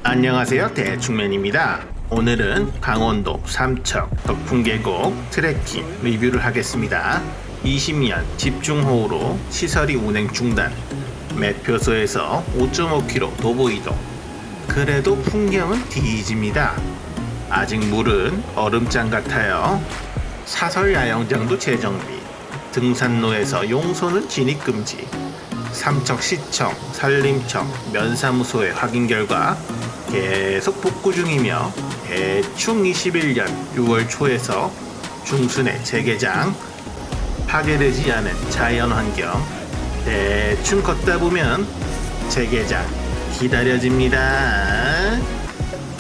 안녕하세요, 대충맨입니다. 오늘은 강원도 삼척 덕풍계곡 트레킹 리뷰를 하겠습니다. 20년 집중호우로 시설이 운행 중단, 매표소에서 5.5km 도보 이동. 그래도 풍경은 뒤집니다. 아직 물은 얼음장 같아요. 사설 야영장도 재정비, 등산로에서 용소는 진입금지. 삼척시청, 산림청, 면사무소의 확인 결과 계속 복구 중이며 대충 21년 6월 초에서 중순에 재개장. 파괴되지 않은 자연환경, 대충 걷다 보면 재개장 기다려집니다.